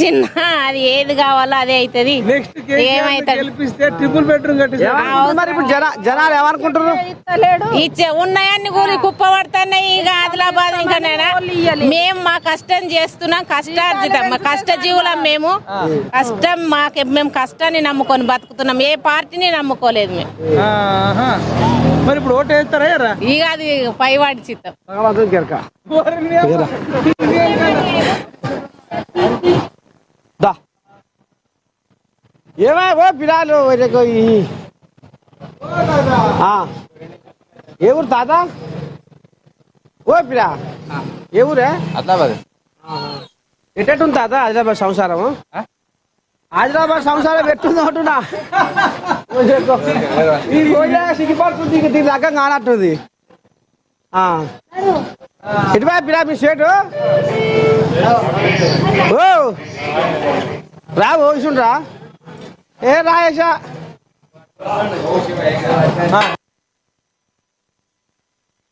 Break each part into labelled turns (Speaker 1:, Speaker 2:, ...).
Speaker 1: చిన్న అది ఏది కావాలో అదే అవుతుంది.
Speaker 2: జనాలు ఏమనుకుంటారు?
Speaker 1: ఉన్నాయన్ని కూలి కుప్ప పడుతున్నాయి. ఇక ఆదిలాబాద్ ఇంకా మేము మా కష్టం చేస్తున్నాం, కష్టార్జితం, మా కష్టజీవులం మేము. కష్టం మేము కష్టాన్ని నమ్ముకొని బతుకుతున్నాం, ఏ పార్టీని నమ్ముకోలేదు మేము.
Speaker 2: మరి ఇప్పుడు ఓటు వేస్తారా?
Speaker 1: ఇక అది పైవాడి చిత్తం.
Speaker 2: ఏమై ఓ పిల్లలు ఏ ఊరు తాత? ఓ పిల్ల ఏ ఊరే?
Speaker 3: ఆదిలాబాద్.
Speaker 2: ఎట్టేటుంది తాత ఆదిలాబాద్ సంసారము? ఆదిలాబాద్ సంసారం ఎట్టుంది అంటున్నా. సిగ్గిపడుతుంది, దీని రకం కానట్టుంది. ఎటువై పిల్ల మీ స్టేటు? ఓ రా ఓసుండ్రా. ఏ రాయేషా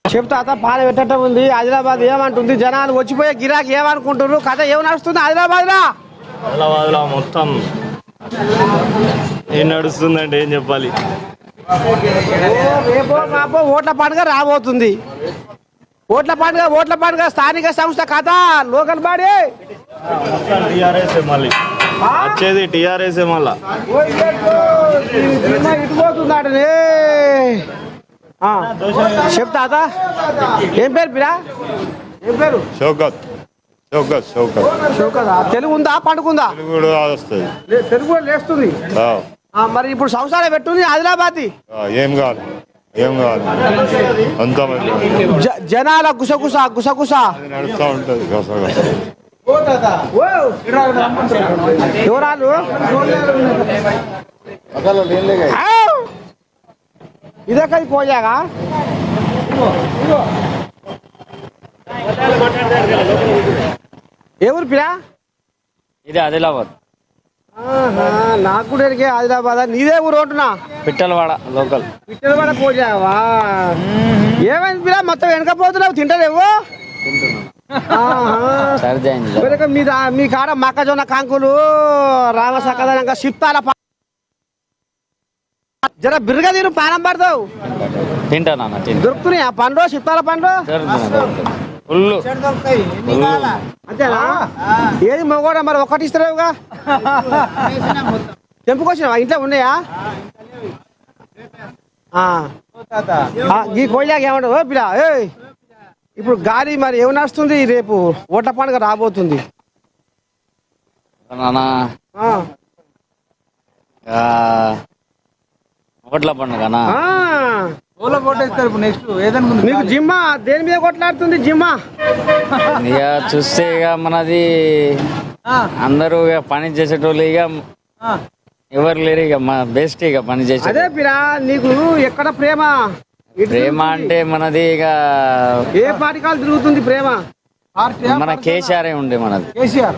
Speaker 2: చెప్తా పాల పెట్టడం ఉంది. ఆదిలాబాద్ ఏమంటుంది? జనాలు వచ్చిపోయే గిరాకీ ఏమనుకుంటున్నారు? కథ ఏమి నడుస్తుంది ఆదిలాబాద్ లో?
Speaker 4: ఆదిలాబాద్ లో మొత్తం ఏం నడుస్తుందంటే ఏం చెప్పాలి.
Speaker 2: రేపో మాపో ఓట్ల పండుగ రాబోతుంది. ఓట్ల పండుగ స్థానిక సంస్థ కథ లోకల్ బాడీ
Speaker 4: మళ్ళీ వచ్చేది టీఆర్ఎస్ మళ్ళా
Speaker 2: ఇటుపోతుందటనే. చెప్తా ఏం పేరు పిరా? ఏం పేరు?
Speaker 4: షౌకత్.
Speaker 2: తెలుగు ఉందా? పండుకుందా? తెలుగు కూడా లేస్తుంది. మరి ఇప్పుడు సంసారం పెట్టుంది ఆదిలాబాద్.
Speaker 4: ఏం కాదు అంత
Speaker 2: జనాల గుసగుస
Speaker 4: నడుస్తూ ఉంటది.
Speaker 2: ఎవరాలు ఇదక్కడి పోయాగా ఎవరు పిరా?
Speaker 3: ఇది ఆదిలాబాద్.
Speaker 2: నాకు కూడా ఆదిలాబాద్. నీదే ఊరు అంటున్నా?
Speaker 3: పిట్టలవాడ లోకల్.
Speaker 2: పిట్టలవాడ పోయావా? ఏమైంది పిరా మొత్తం వెనకపోతున్నావు? తింటలేవు? మీ కాడ మొక్కజొన్న కంకులు రామసకదనంగా సిప్తాల జర బిర్రగా తిను, పానం పడతావు.
Speaker 3: తింటానా?
Speaker 2: దొరుకుతున్నాయి ఆ పండు, సిప్తాల పండు అంతేనా? ఏది మొగోడా? మరి ఒక్కటి ఇస్తారేవుగా? తెంపుకొచ్చినావా? ఇంట్లో ఉన్నాయా? ఈ కోయిలాగా ఏమంటావు? ఓ పిల్ల ఇప్పుడు గాలి మరి ఏమి నడుస్తుంది? రేపు ఓట్ల పండుగ రాబోతుంది.
Speaker 3: ఓట్ల పండుగ
Speaker 2: నీకు జిమ్మా దేని మీద కొట్లాడుతుంది? జిమ్మా
Speaker 3: ఇక చూస్తే ఇక మనది అందరూ ఇక పని చేసేటోళ్ళు ఇక ఎవరు లేరు. ఇక మన బెస్ట్ ఇక పని చేసే.
Speaker 2: అదే పిరా నీకు ఎక్కడ ప్రేమ
Speaker 3: అంటే మనది ఇక
Speaker 2: ఏ పార్టీ కాలు తిరుగుతుంది ప్రేమ?
Speaker 3: మన కేసీఆర్ ఉండే మనది.
Speaker 2: కేసీఆర్